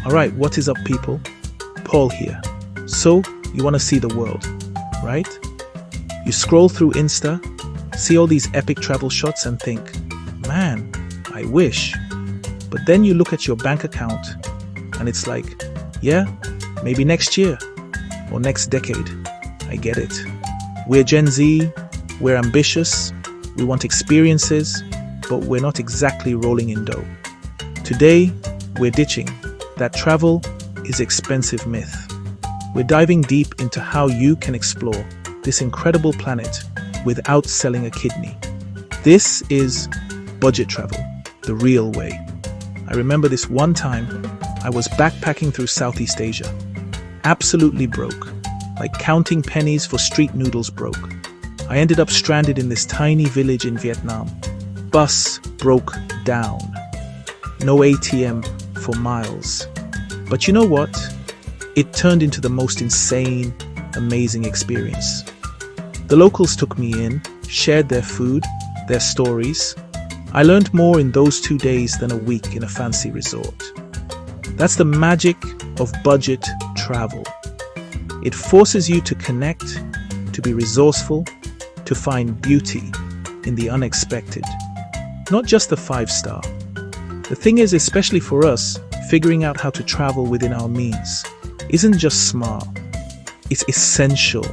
Alright, what is up, people? Paul here. So, you want to see the world, right? You scroll through Insta, see all these epic travel shots and think, man, I wish. But then you look at your bank account and it's like, yeah, maybe next year or next decade. I get it. We're Gen Z, we're ambitious, we want experiences, but we're not exactly rolling in dough. Today, we're ditching that travel is expensive myth. We're diving deep into how you can explore this incredible planet without selling a kidney. This is budget travel, the real way. I remember this one time I was backpacking through Southeast Asia, absolutely broke, like counting pennies for street noodles broke. I ended up stranded in this tiny village in Vietnam. Bus broke down. No ATM for miles. But you know what? It turned into the most insane, amazing experience. The locals took me in, shared their food, their stories. I learned more in those 2 days than a week in a fancy resort. That's the magic of budget travel. It forces you to connect, to be resourceful, to find beauty in the unexpected. Not just the 5-star. The thing is, especially for us, figuring out how to travel within our means isn't just smart, it's essential.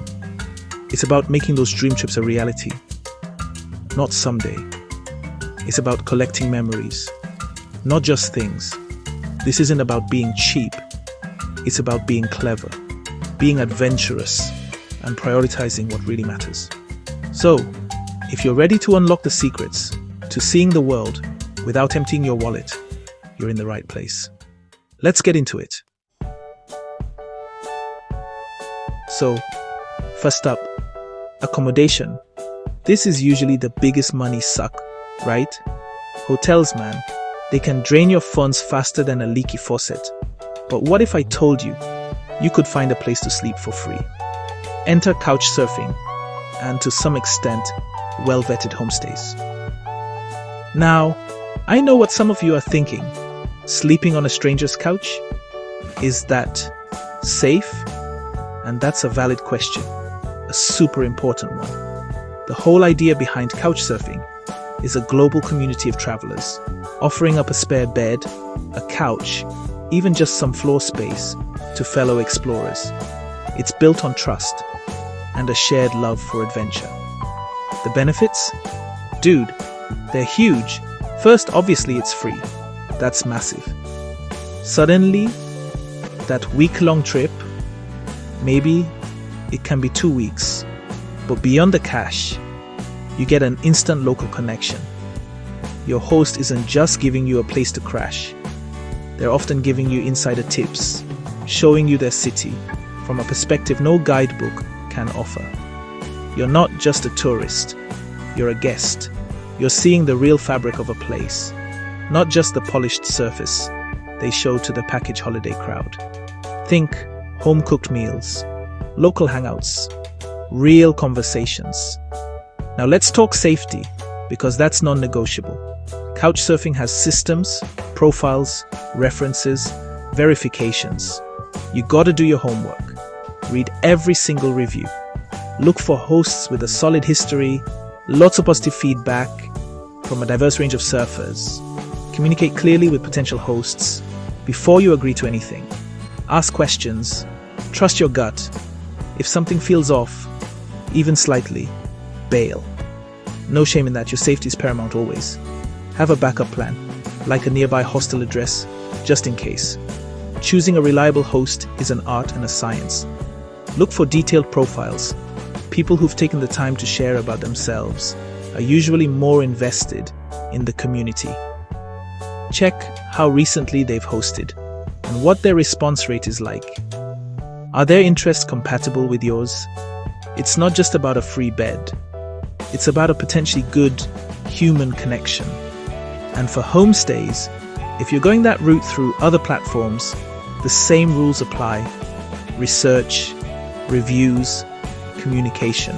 It's about making those dream trips a reality, not someday. It's about collecting memories, not just things. This isn't about being cheap, it's about being clever, being adventurous, and prioritizing what really matters. So, if you're ready to unlock the secrets to seeing the world without emptying your wallet, you're in the right place. Let's get into it. So, first up, accommodation. This is usually the biggest money suck, right? Hotels, man, they can drain your funds faster than a leaky faucet. But what if I told you you could find a place to sleep for free? Enter Couchsurfing, and to some extent, well-vetted homestays. Now, I know what some of you are thinking. Sleeping on a stranger's couch? Is that safe? And that's a valid question, a super important one. The whole idea behind Couchsurfing is a global community of travelers, offering up a spare bed, a couch, even just some floor space to fellow explorers. It's built on trust and a shared love for adventure. The benefits? Dude, they're huge. First, obviously, it's free. That's massive. Suddenly, that week-long trip, maybe it can be 2 weeks, but beyond the cash, you get an instant local connection. Your host isn't just giving you a place to crash. They're often giving you insider tips, showing you their city from a perspective no guidebook can offer. You're not just a tourist, you're a guest. You're seeing the real fabric of a place, not just the polished surface they show to the package holiday crowd. Think home-cooked meals, local hangouts, real conversations. Now let's talk safety, because that's non-negotiable. Couchsurfing has systems, profiles, references, verifications. You gotta do your homework. Read every single review. Look for hosts with a solid history, lots of positive feedback from a diverse range of surfers. Communicate clearly with potential hosts before you agree to anything. Ask questions. Trust your gut. If something feels off, even slightly, bail. No shame in that. Your safety is paramount always. Have a backup plan, like a nearby hostel address, just in case. Choosing a reliable host is an art and a science. Look for detailed profiles. People who've taken the time to share about themselves are usually more invested in the community. Check how recently they've hosted and what their response rate is like. Are their interests compatible with yours? It's not just about a free bed. It's about a potentially good human connection. And for homestays, if you're going that route through other platforms, the same rules apply. Research, reviews, communication.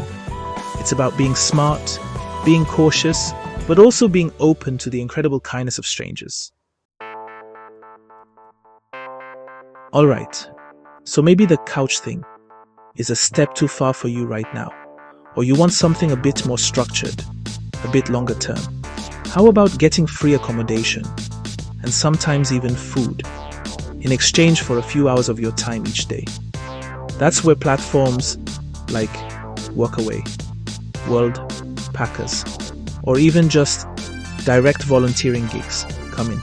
It's about being smart, being cautious, but also being open to the incredible kindness of strangers. Alright, so maybe the couch thing is a step too far for you right now, or you want something a bit more structured, a bit longer term. How about getting free accommodation, and sometimes even food, in exchange for a few hours of your time each day? That's where platforms like Workaway, World Packers, or even just direct volunteering gigs come in.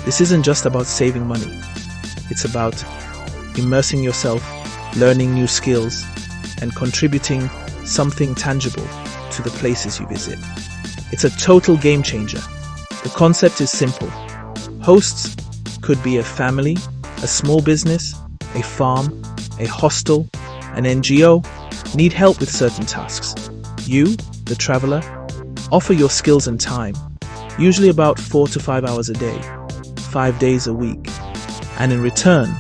This isn't just about saving money. It's about immersing yourself, learning new skills, and contributing something tangible to the places you visit. It's a total game changer. The concept is simple. Hosts could be a family, a small business, a farm, a hostel, an NGO, need help with certain tasks. You, the traveler, offer your skills and time, usually about 4 to 5 hours a day, 5 days a week. And in return,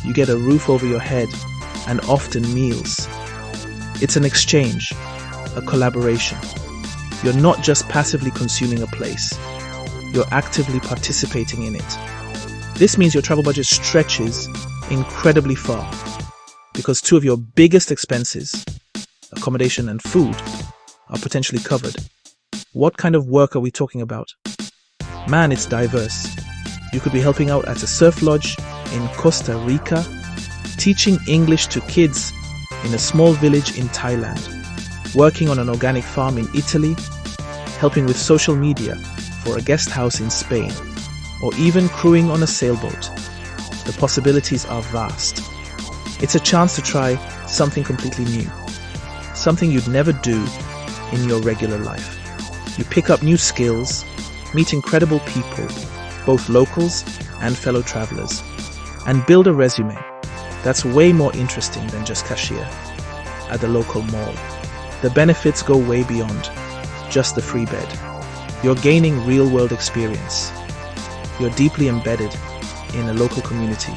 you get a roof over your head and often meals. It's an exchange, a collaboration. You're not just passively consuming a place, you're actively participating in it. This means your travel budget stretches incredibly far, because two of your biggest expenses, accommodation and food, are potentially covered. What kind of work are we talking about? Man, it's diverse. You could be helping out at a surf lodge in Costa Rica, teaching English to kids in a small village in Thailand, working on an organic farm in Italy, helping with social media for a guest house in Spain, or even crewing on a sailboat. The possibilities are vast. It's a chance to try something completely new, something you'd never do in your regular life. You pick up new skills, meet incredible people, both locals and fellow travelers, and build a resume that's way more interesting than just cashier at the local mall. The benefits go way beyond just the free bed. You're gaining real-world experience. You're deeply embedded in a local community,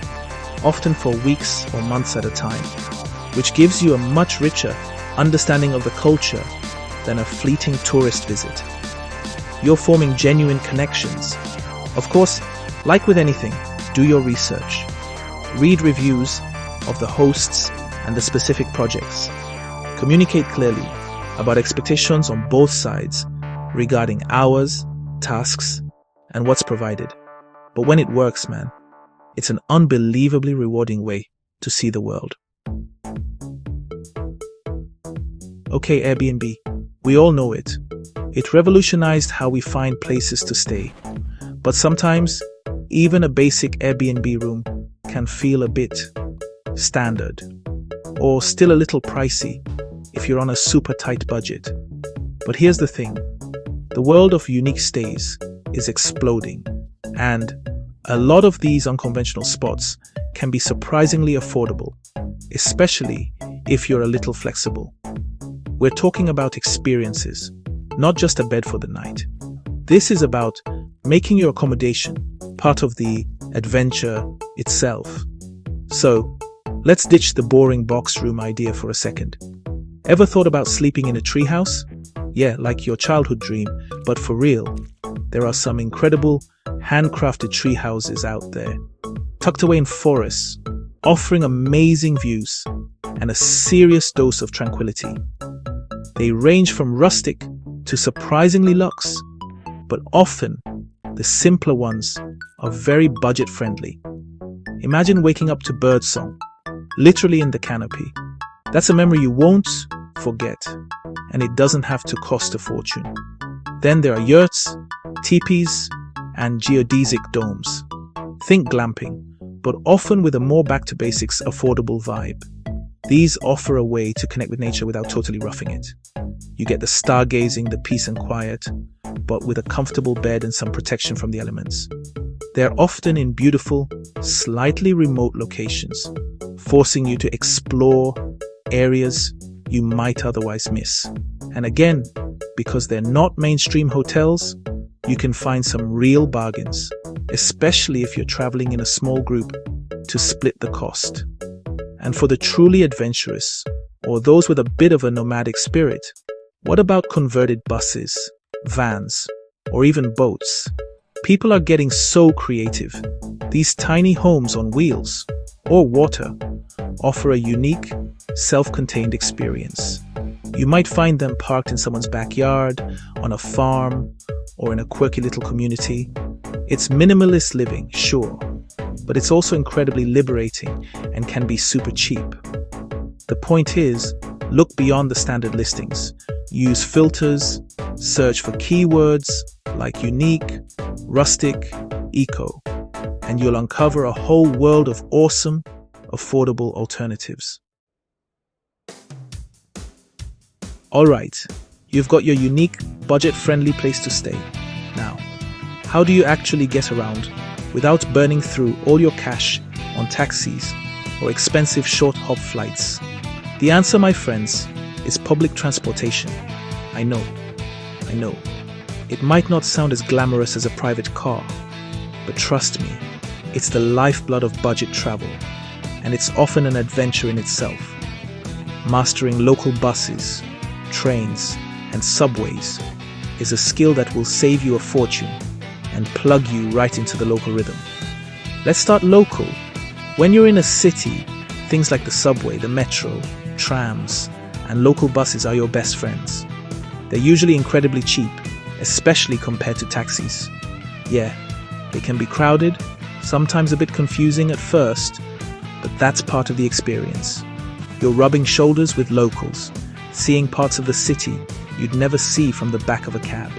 often for weeks or months at a time, which gives you a much richer understanding of the culture than a fleeting tourist visit. You're forming genuine connections. Of course, like with anything, do your research. Read reviews of the hosts and the specific projects. Communicate clearly about expectations on both sides regarding hours, tasks, and what's provided. But when it works, man, it's an unbelievably rewarding way to see the world. Okay, Airbnb. We all know it. It revolutionized how we find places to stay. But sometimes, even a basic Airbnb room can feel a bit standard, or still a little pricey if you're on a super tight budget. But here's the thing. The world of unique stays is exploding, and a lot of these unconventional spots can be surprisingly affordable, especially if you're a little flexible. We're talking about experiences, not just a bed for the night. This is about making your accommodation part of the adventure itself. So, let's ditch the boring box room idea for a second. Ever thought about sleeping in a treehouse? Yeah, like your childhood dream, but for real, there are some incredible handcrafted tree houses out there, tucked away in forests, offering amazing views and a serious dose of tranquility. They range from rustic to surprisingly luxe, but often the simpler ones are very budget-friendly. Imagine waking up to birdsong, literally in the canopy. That's a memory you won't forget, and it doesn't have to cost a fortune. Then there are yurts, teepees, and geodesic domes. Think glamping, but often with a more back-to-basics affordable vibe. These offer a way to connect with nature without totally roughing it. You get the stargazing, the peace and quiet, but with a comfortable bed and some protection from the elements. They're often in beautiful, slightly remote locations, forcing you to explore areas you might otherwise miss. And again, because they're not mainstream hotels, you can find some real bargains, especially if you're traveling in a small group to split the cost. And for the truly adventurous, or those with a bit of a nomadic spirit, what about converted buses, vans, or even boats? People are getting so creative. These tiny homes on wheels, or water offer a unique, self-contained experience. You might find them parked in someone's backyard, on a farm, or in a quirky little community. It's minimalist living, sure, but it's also incredibly liberating and can be super cheap. The point is, look beyond the standard listings. Use filters, search for keywords like unique, rustic, eco, and you'll uncover a whole world of awesome, affordable alternatives. Alright, you've got your unique, budget-friendly place to stay. Now, how do you actually get around without burning through all your cash on taxis or expensive short-hop flights? The answer, my friends, is public transportation. I know. It might not sound as glamorous as a private car, but trust me, it's the lifeblood of budget travel, and it's often an adventure in itself. Mastering local buses, trains, and subways is a skill that will save you a fortune and plug you right into the local rhythm. Let's start local. When you're in a city, things like the subway, the metro, trams, and local buses are your best friends. They're usually incredibly cheap, especially compared to taxis. Yeah, they can be crowded, sometimes a bit confusing at first, but that's part of the experience. You're rubbing shoulders with locals, seeing parts of the city you'd never see from the back of a cab.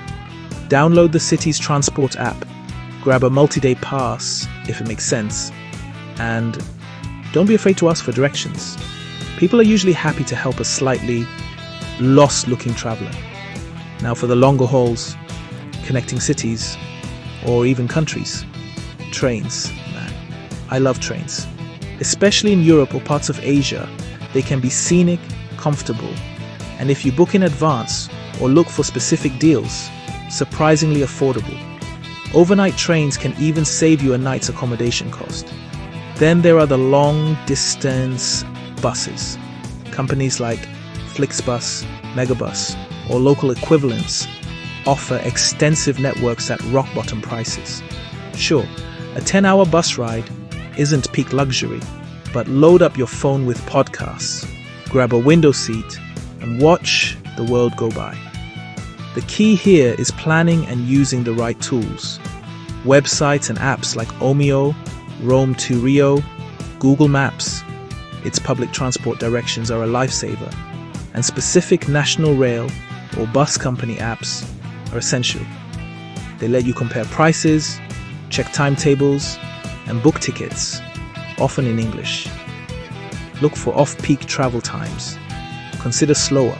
Download the city's transport app, grab a multi-day pass if it makes sense, and don't be afraid to ask for directions. People are usually happy to help a slightly lost-looking traveler. Now for the longer hauls, connecting cities, or even countries. Trains, man. I love trains. Especially in Europe or parts of Asia, they can be scenic, comfortable, and if you book in advance or look for specific deals, surprisingly affordable. Overnight trains can even save you a night's accommodation cost. Then there are the long-distance buses. Companies like Flixbus, Megabus, or local equivalents offer extensive networks at rock-bottom prices. Sure, a 10-hour bus ride isn't peak luxury, but load up your phone with podcasts, grab a window seat, and watch the world go by. The key here is planning and using the right tools. Websites and apps like Omio, Rome to Rio, Google Maps, its public transport directions are a lifesaver, and specific national rail or bus company apps are essential. They let you compare prices, check timetables, and book tickets, often in English. Look for off-peak travel times. Consider slower,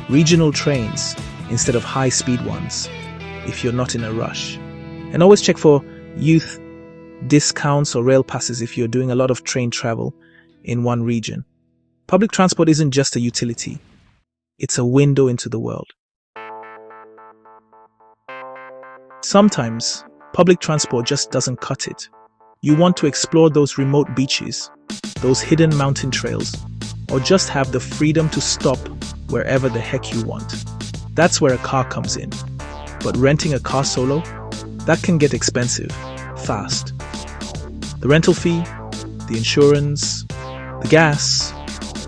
regional trains instead of high-speed ones if you're not in a rush. And always check for youth discounts or rail passes if you're doing a lot of train travel in one region. Public transport isn't just a utility, it's a window into the world. Sometimes, public transport just doesn't cut it. You want to explore those remote beaches, those hidden mountain trails, or just have the freedom to stop wherever the heck you want. That's where a car comes in. But renting a car solo, that can get expensive, fast. The rental fee, the insurance, the gas,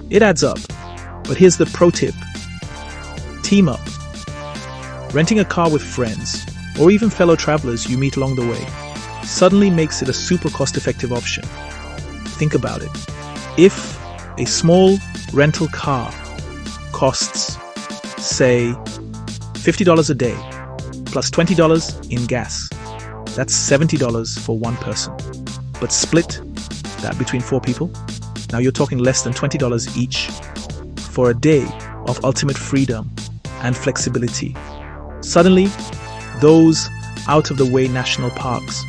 it adds up. But here's the pro tip. Team up. Renting a car with friends, or even fellow travelers you meet along the way, suddenly makes it a super cost-effective option. Think about it. If a small rental car costs, say, $50 a day, plus $20 in gas, that's $70 for one person. But split that between 4 people, now you're talking less than $20 each for a day of ultimate freedom and flexibility. Suddenly, those out-of-the-way national parks,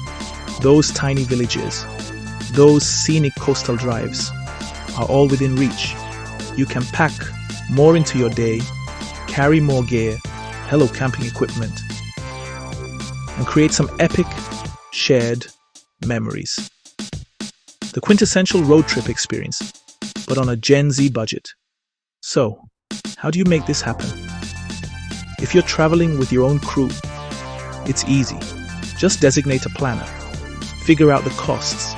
those tiny villages, those scenic coastal drives are all within reach. You can pack more into your day, carry more gear, hello camping equipment, and create some epic shared memories. The quintessential road trip experience, but on a Gen Z budget. So, how do you make this happen? If you're traveling with your own crew, it's easy. Just designate a planner, figure out the costs,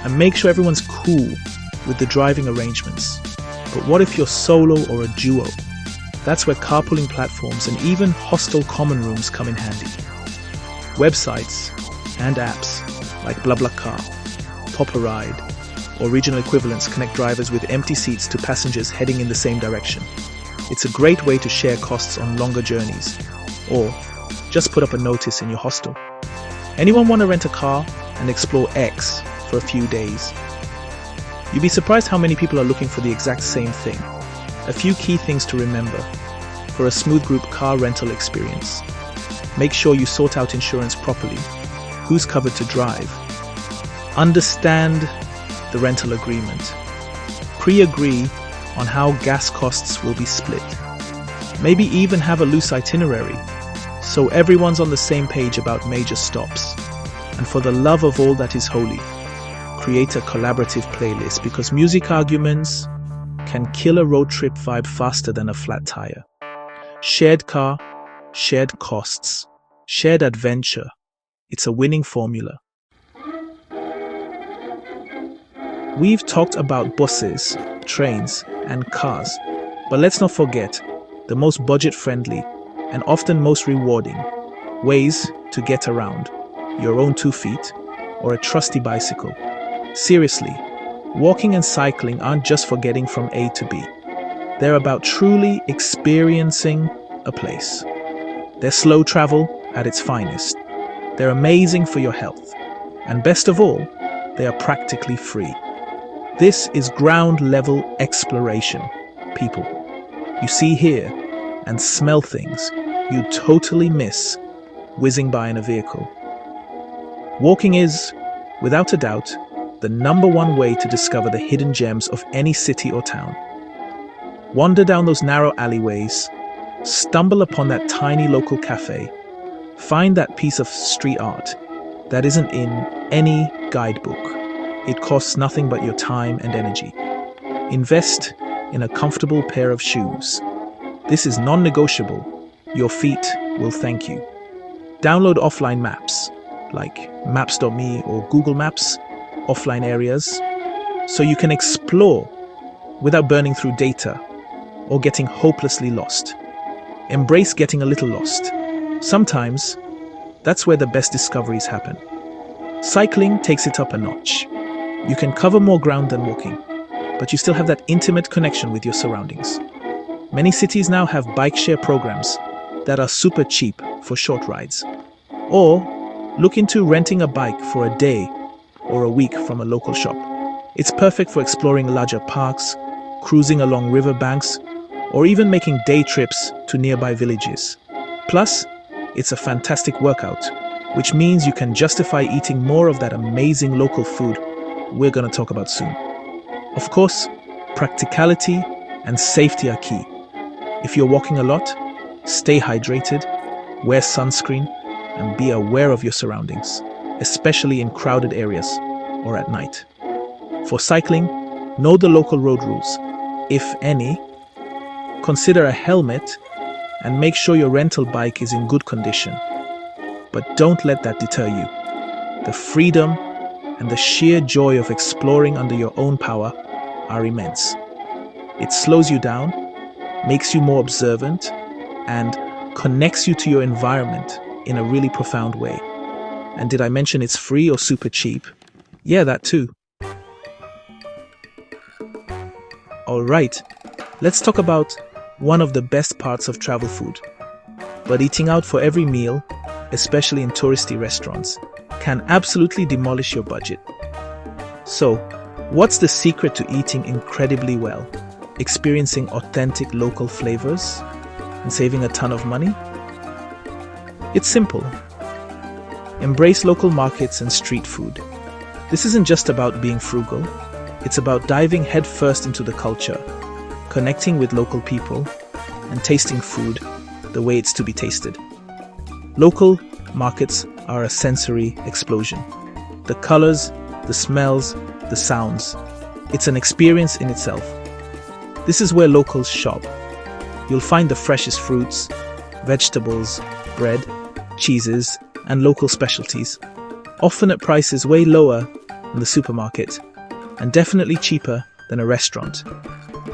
And make sure everyone's cool with the driving arrangements. But what if you're solo or a duo? That's where carpooling platforms and even hostel common rooms come in handy. Websites and apps like BlaBlaCar, Pop a Ride, or regional equivalents connect drivers with empty seats to passengers heading in the same direction. It's a great way to share costs on longer journeys, or just put up a notice in your hostel. Anyone want to rent a car and explore X for a few days? You'd be surprised how many people are looking for the exact same thing. A few key things to remember for a smooth group car rental experience. Make sure you sort out insurance properly. Who's covered to drive? Understand the rental agreement. Pre-agree on how gas costs will be split. Maybe even have a loose itinerary so everyone's on the same page about major stops. And for the love of all that is holy, create a collaborative playlist, because music arguments can kill a road trip vibe faster than a flat tire. Shared car, shared costs, shared adventure. It's a winning formula. We've talked about buses, trains, and cars, but let's not forget the most budget-friendly and often most rewarding ways to get around: your own 2 feet or a trusty bicycle. Seriously, walking and cycling aren't just for getting from A to B. They're about truly experiencing a place. They're slow travel at its finest. They're amazing for your health. And best of all, they are practically free. This is ground-level exploration, people. You see, hear, and smell things you totally miss whizzing by in a vehicle. Walking is, without a doubt, the #1 way to discover the hidden gems of any city or town. Wander down those narrow alleyways, stumble upon that tiny local cafe, find that piece of street art that isn't in any guidebook. It costs nothing but your time and energy. Invest in a comfortable pair of shoes. This is non-negotiable. Your feet will thank you. Download offline maps like Maps.me or Google Maps, offline areas, so you can explore without burning through data or getting hopelessly lost. Embrace getting a little lost. Sometimes, that's where the best discoveries happen. Cycling takes it up a notch. You can cover more ground than walking, but you still have that intimate connection with your surroundings. Many cities now have bike share programs that are super cheap for short rides. Or look into renting a bike for a day or a week from a local shop. It's perfect for exploring larger parks, cruising along riverbanks, or even making day trips to nearby villages. Plus, it's a fantastic workout, which means you can justify eating more of that amazing local food we're going to talk about soon. Of course, practicality and safety are key. If you're walking a lot, stay hydrated, wear sunscreen, and be aware of your surroundings, especially in crowded areas or at night. For cycling, know the local road rules, if any. Consider a helmet and make sure your rental bike is in good condition. But don't let that deter you. The freedom and the sheer joy of exploring under your own power are immense. It slows you down, makes you more observant, and connects you to your environment in a really profound way. And did I mention it's free or super cheap? Yeah, that too. Alright, let's talk about one of the best parts of travel food. But eating out for every meal, especially in touristy restaurants, can absolutely demolish your budget. So, what's the secret to eating incredibly well, experiencing authentic local flavors, and saving a ton of money? It's simple. Embrace local markets and street food. This isn't just about being frugal, it's about diving headfirst into the culture, connecting with local people, and tasting food the way it's to be tasted. Local markets are a sensory explosion. The colors, the smells, the sounds. It's an experience in itself. This is where locals shop. You'll find the freshest fruits, vegetables, bread, cheeses, and local specialties, often at prices way lower in the supermarket, and definitely cheaper than a restaurant.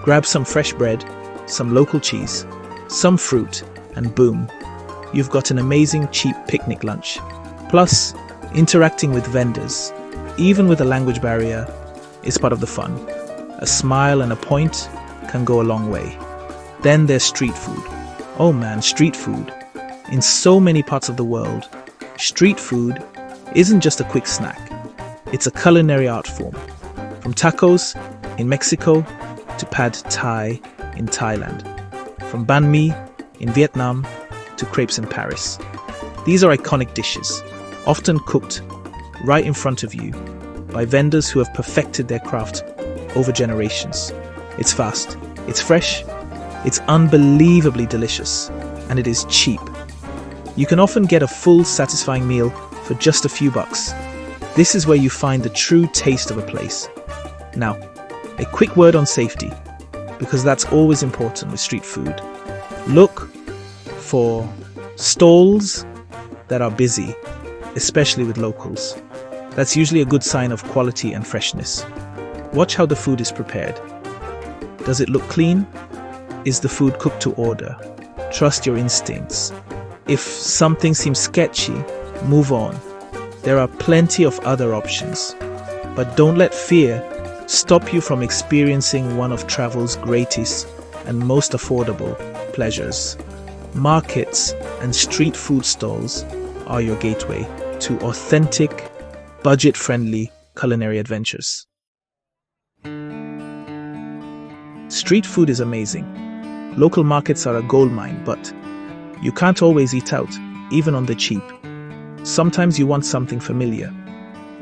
Grab some fresh bread, some local cheese, some fruit, and boom, you've got an amazing cheap picnic lunch. Plus, interacting with vendors, even with a language barrier, is part of the fun. A smile and a point can go a long way. Then there's street food. Oh man, street food. In so many parts of the world, street food isn't just a quick snack. It's a culinary art form. From tacos in Mexico to pad thai in Thailand. From banh mi in Vietnam to crepes in Paris. These are iconic dishes, often cooked right in front of you by vendors who have perfected their craft over generations. It's fast, it's fresh, it's unbelievably delicious, and it is cheap. You can often get a full, satisfying meal for just a few bucks. This is where you find the true taste of a place. Now, a quick word on safety, because that's always important with street food. Look for stalls that are busy, especially with locals. That's usually a good sign of quality and freshness. Watch how the food is prepared. Does it look clean? Is the food cooked to order? Trust your instincts. If something seems sketchy, move on. There are plenty of other options. But don't let fear stop you from experiencing one of travel's greatest and most affordable pleasures. Markets and street food stalls are your gateway to authentic, budget-friendly culinary adventures. Street food is amazing. Local markets are a goldmine, but you can't always eat out, even on the cheap. Sometimes you want something familiar,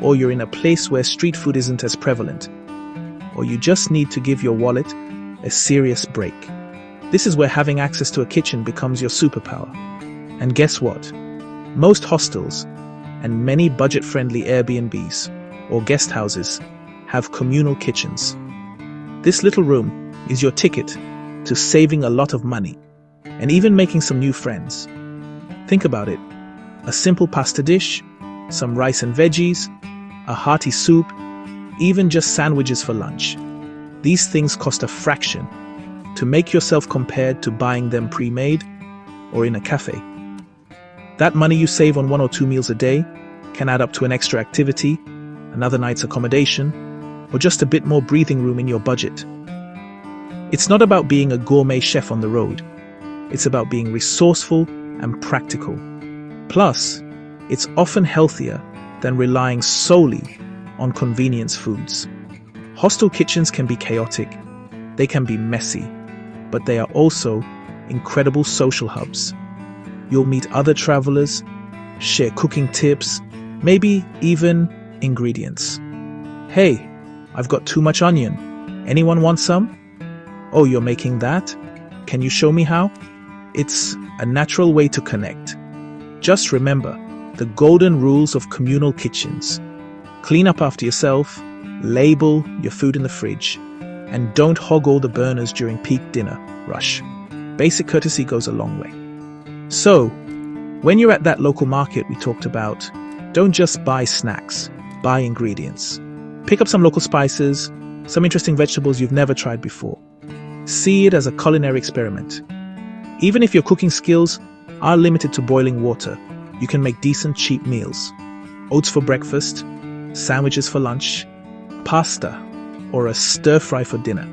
or you're in a place where street food isn't as prevalent, or you just need to give your wallet a serious break. This is where having access to a kitchen becomes your superpower. And guess what? Most hostels and many budget-friendly Airbnbs or guest houses have communal kitchens. This little room is your ticket to saving a lot of money and even making some new friends. Think about it. A simple pasta dish, some rice and veggies, a hearty soup, even just sandwiches for lunch. These things cost a fraction to make yourself compared to buying them pre-made or in a cafe. That money you save on 1 or 2 meals a day can add up to an extra activity, another night's accommodation, or just a bit more breathing room in your budget. It's not about being a gourmet chef on the road. It's about being resourceful and practical. Plus, it's often healthier than relying solely on convenience foods. Hostel kitchens can be chaotic, they can be messy, but they are also incredible social hubs. You'll meet other travelers, share cooking tips, maybe even ingredients. Hey, I've got too much onion. Anyone want some? Oh, you're making that? Can you show me how? It's a natural way to connect. Just remember the golden rules of communal kitchens. Clean up after yourself, label your food in the fridge, and don't hog all the burners during peak dinner rush. Basic courtesy goes a long way. So, when you're at that local market we talked about, don't just buy snacks, buy ingredients. Pick up some local spices, some interesting vegetables you've never tried before. See it as a culinary experiment. Even if your cooking skills are limited to boiling water, you can make decent cheap meals. Oats for breakfast, sandwiches for lunch, pasta, or a stir-fry for dinner.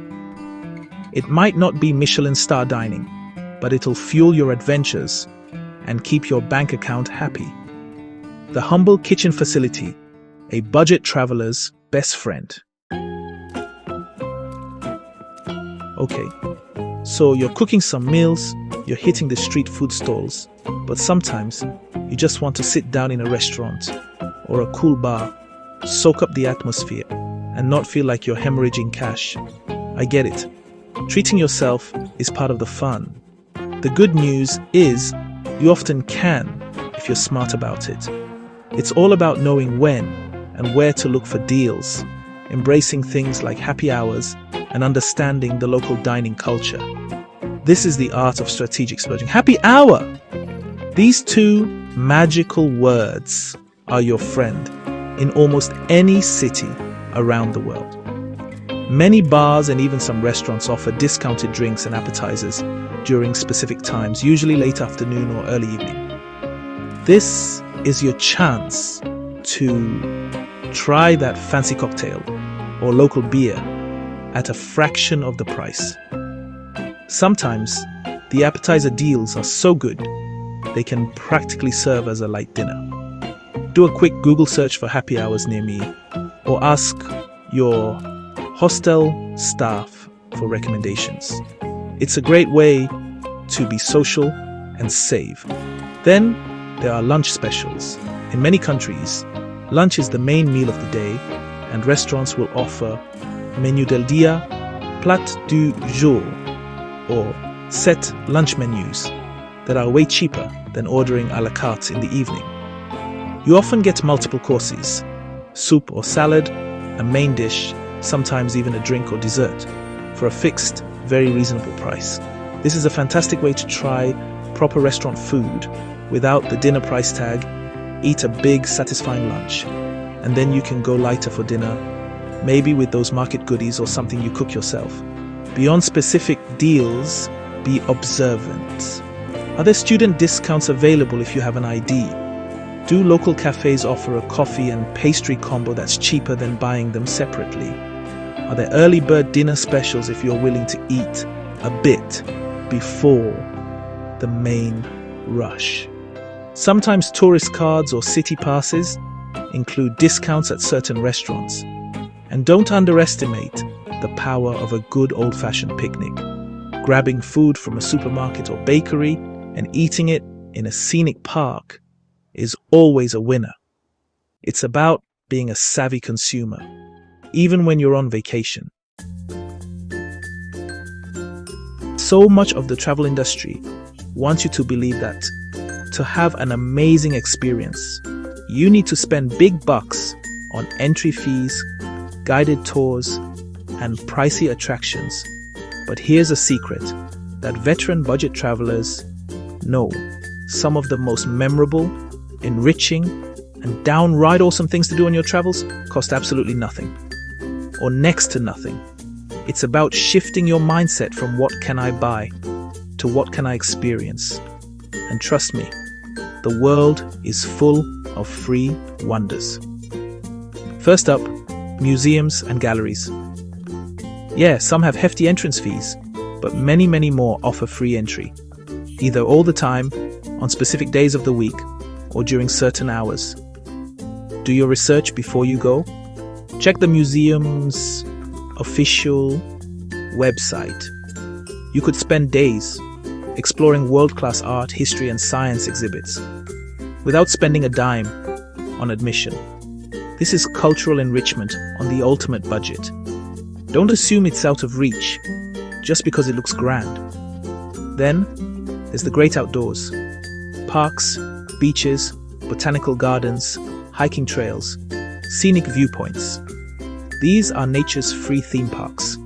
It might not be Michelin star dining, but it'll fuel your adventures and keep your bank account happy. The humble kitchen facility, a budget traveler's best friend. Okay, so you're cooking some meals, you're hitting the street food stalls, but sometimes you just want to sit down in a restaurant or a cool bar, soak up the atmosphere, and not feel like you're hemorrhaging cash. I get it. Treating yourself is part of the fun. The good news is you often can if you're smart about it. It's all about knowing when and where to look for deals, embracing things like happy hours, and understanding the local dining culture. This is the art of strategic splurging. Happy hour! These two magical words are your friend in almost any city around the world. Many bars and even some restaurants offer discounted drinks and appetizers during specific times, usually late afternoon or early evening. This is your chance to try that fancy cocktail or local beer at a fraction of the price. Sometimes the appetizer deals are so good they can practically serve as a light dinner. Do a quick Google search for happy hours near me or ask your hostel staff for recommendations. It's a great way to be social and save. Then there are lunch specials. In many countries, lunch is the main meal of the day, and restaurants will offer menu del día, plat du jour, or set lunch menus that are way cheaper than ordering à la carte in the evening. You often get multiple courses, soup or salad, a main dish, sometimes even a drink or dessert, for a fixed, very reasonable price. This is a fantastic way to try proper restaurant food without the dinner price tag, eat a big, satisfying lunch, and then you can go lighter for dinner, maybe with those market goodies or something you cook yourself. Beyond specific deals, be observant. Are there student discounts available if you have an ID? Do local cafes offer a coffee and pastry combo that's cheaper than buying them separately? Are there early bird dinner specials if you're willing to eat a bit before the main rush? Sometimes tourist cards or city passes include discounts at certain restaurants. And don't underestimate the power of a good old-fashioned picnic. Grabbing food from a supermarket or bakery and eating it in a scenic park is always a winner. It's about being a savvy consumer, even when you're on vacation. So much of the travel industry wants you to believe that to have an amazing experience, you need to spend big bucks on entry fees, guided tours, and pricey attractions. But here's a secret that veteran budget travelers know: some of the most memorable, enriching, and downright awesome things to do on your travels cost absolutely nothing, or next to nothing. It's about shifting your mindset from what can I buy to what can I experience. And trust me, the world is full of free wonders. First up, museums and galleries. Yeah, some have hefty entrance fees, but many more offer free entry, either all the time, on specific days of the week, or during certain hours. Do your research before you go. Check the museum's official website. You could spend days exploring world-class art, history, and science exhibits without spending a dime on admission. This is cultural enrichment on the ultimate budget. Don't assume it's out of reach just because it looks grand. Then there's the great outdoors. Parks, beaches, botanical gardens, hiking trails, scenic viewpoints. These are nature's free theme parks.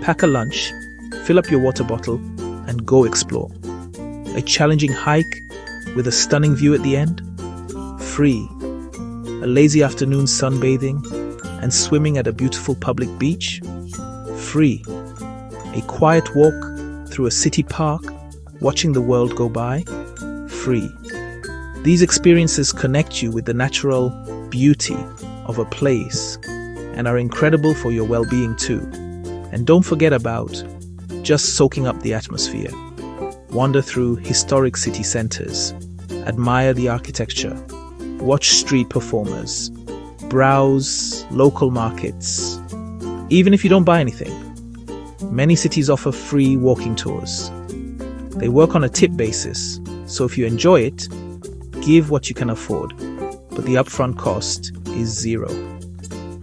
Pack a lunch, fill up your water bottle, and go explore. A challenging hike with a stunning view at the end? Free. A lazy afternoon sunbathing and swimming at a beautiful public beach? Free. A quiet walk through a city park, watching the world go by? Free. These experiences connect you with the natural beauty of a place and are incredible for your well-being too. And don't forget about just soaking up the atmosphere. Wander through historic city centers, admire the architecture, watch street performers, browse local markets. Even if you don't buy anything, many cities offer free walking tours. They work on a tip basis, so if you enjoy it, give what you can afford, but the upfront cost is zero.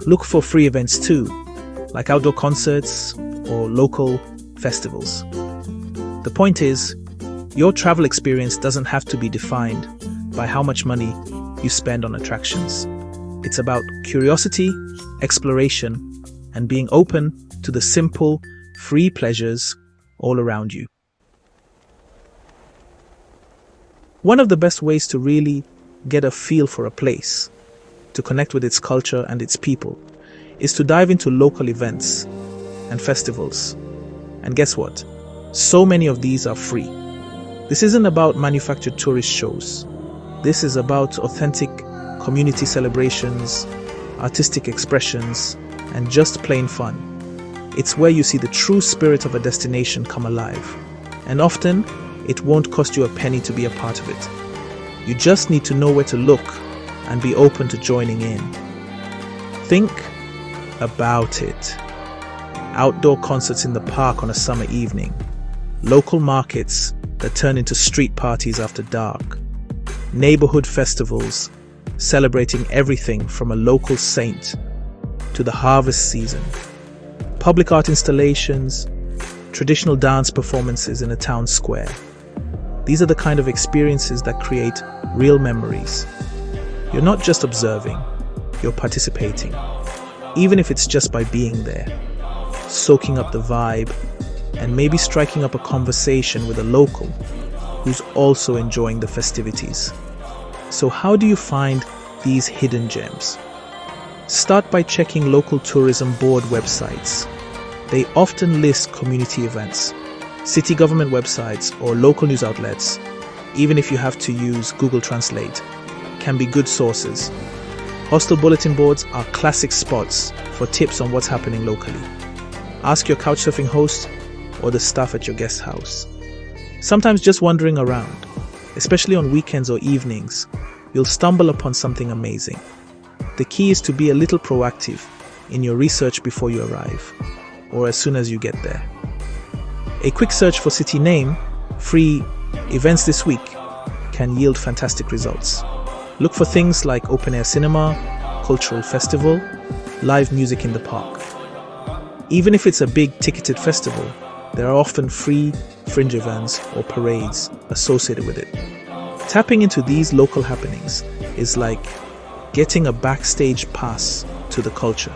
Look for free events too, like outdoor concerts or local festivals. The point is, your travel experience doesn't have to be defined by how much money you spend on attractions. It's about curiosity, exploration, and being open to the simple, free pleasures all around you. One of the best ways to really get a feel for a place to connect with its culture and its people is to dive into local events and festivals. And guess what? So many of these are free. This isn't about manufactured tourist shows. This is about authentic community celebrations, artistic expressions, and just plain fun. It's where you see the true spirit of a destination come alive. And often, it won't cost you a penny to be a part of it. You just need to know where to look and be open to joining in. Think about it. Outdoor concerts in the park on a summer evening. Local markets that turn into street parties after dark. Neighborhood festivals celebrating everything from a local saint to the harvest season. Public art installations, traditional dance performances in a town square. These are the kind of experiences that create real memories. You're not just observing, you're participating. Even if it's just by being there, soaking up the vibe, and maybe striking up a conversation with a local who's also enjoying the festivities. So how do you find these hidden gems? Start by checking local tourism board websites. They often list community events, city government websites, or local news outlets, even if you have to use Google Translate, can be good sources. Hostel bulletin boards are classic spots for tips on what's happening locally. Ask your Couchsurfing host or the staff at your guest house. Sometimes just wandering around, especially on weekends or evenings, you'll stumble upon something amazing. The key is to be a little proactive in your research before you arrive, or as soon as you get there. A quick search for city name, free events this week, can yield fantastic results. Look for things like open-air cinema, cultural festival, live music in the park. Even if it's a big ticketed festival, there are often free fringe events or parades associated with it. Tapping into these local happenings is like getting a backstage pass to the culture,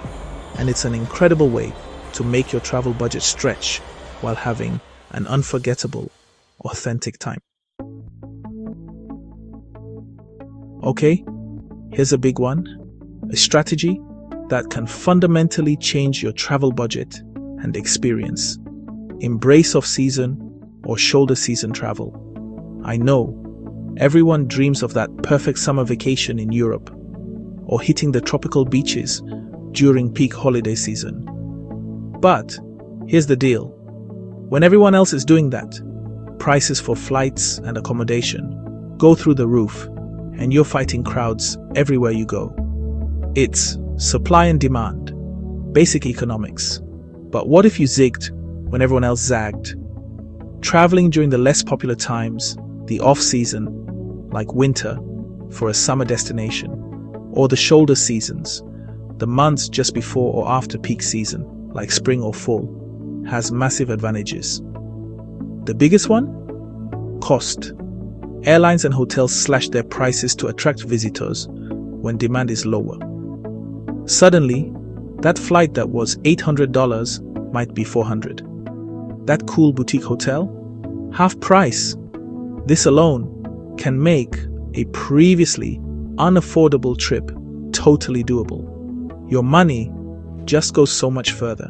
and it's an incredible way to make your travel budget stretch while having an unforgettable, authentic time. Okay, here's a big one. A strategy that can fundamentally change your travel budget and experience. Embrace off-season or shoulder season travel. I know everyone dreams of that perfect summer vacation in Europe or hitting the tropical beaches during peak holiday season. But here's the deal. When everyone else is doing that, prices for flights and accommodation go through the roof, and you're fighting crowds everywhere you go. It's supply and demand, basic economics. But what if you zigged when everyone else zagged? Traveling during the less popular times, the off-season, like winter, for a summer destination, or the shoulder seasons, the months just before or after peak season, like spring or fall, has massive advantages. The biggest one? Cost. Airlines and hotels slash their prices to attract visitors when demand is lower. Suddenly, that flight that was $800 might be $400. That cool boutique hotel? Half price. This alone can make a previously unaffordable trip totally doable. Your money just goes so much further.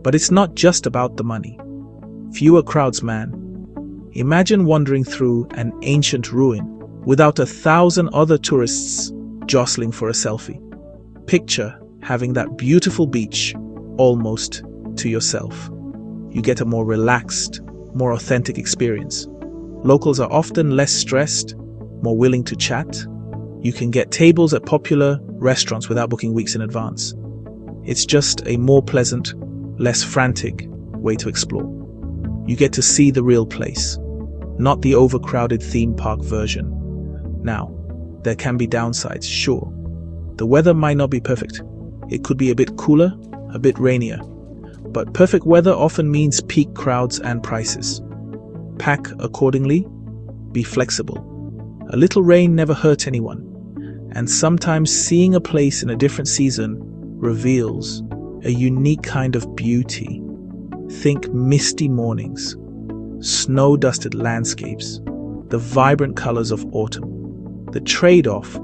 But it's not just about the money. Fewer crowds, man. Imagine wandering through an ancient ruin without 1,000 other tourists jostling for a selfie. Picture having that beautiful beach almost to yourself. You get a more relaxed, more authentic experience. Locals are often less stressed, more willing to chat. You can get tables at popular restaurants without booking weeks in advance. It's just a more pleasant, less frantic way to explore. You get to see the real place, not the overcrowded theme park version. Now, there can be downsides, sure. The weather might not be perfect. It could be a bit cooler, a bit rainier. But perfect weather often means peak crowds and prices. Pack accordingly, be flexible. A little rain never hurt anyone. And sometimes seeing a place in a different season reveals a unique kind of beauty. Think misty mornings, snow-dusted landscapes, the vibrant colors of autumn. The trade-off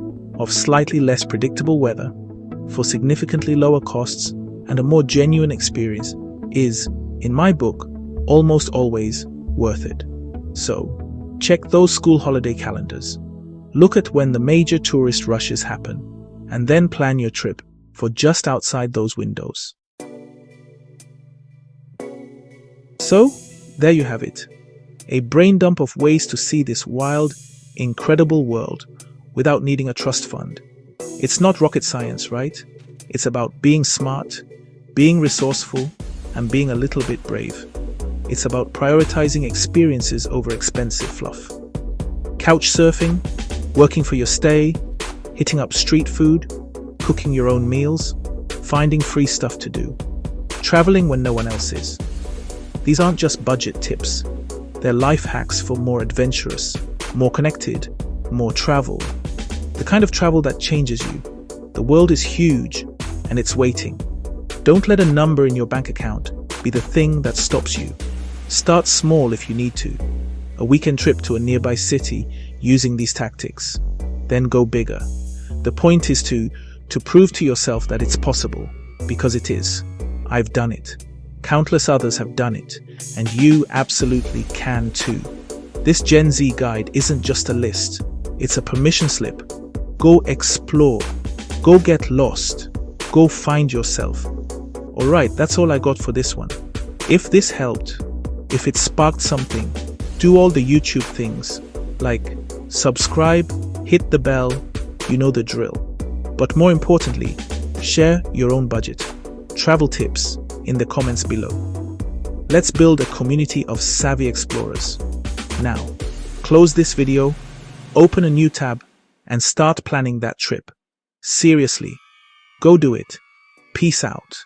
of slightly less predictable weather for significantly lower costs and a more genuine experience is, in my book, almost always worth it. So, check those school holiday calendars. Look at when the major tourist rushes happen, and then plan your trip for just outside those windows. So, there you have it. A brain dump of ways to see this wild, incredible world without needing a trust fund. It's not rocket science, right? It's about being smart, being resourceful, and being a little bit brave. It's about prioritizing experiences over expensive fluff. Couchsurfing, working for your stay, hitting up street food, cooking your own meals, finding free stuff to do, traveling when no one else is. These aren't just budget tips. They're life hacks for more adventurous, more connected, more travel. The kind of travel that changes you. The world is huge, and it's waiting. Don't let a number in your bank account be the thing that stops you. Start small if you need to. A weekend trip to a nearby city using these tactics. Then go bigger. The point is to prove to yourself that it's possible, because it is. I've done it. Countless others have done it, and you absolutely can too. This Gen Z guide isn't just a list. It's a permission slip. Go explore. Go get lost. Go find yourself. Alright, that's all I got for this one. If this helped, if it sparked something, do all the YouTube things, like subscribe, hit the bell, you know the drill. But more importantly, share your own budget, travel tips in the comments below. Let's build a community of savvy explorers. Now, close this video, open a new tab, and start planning that trip. Seriously, go do it. Peace out.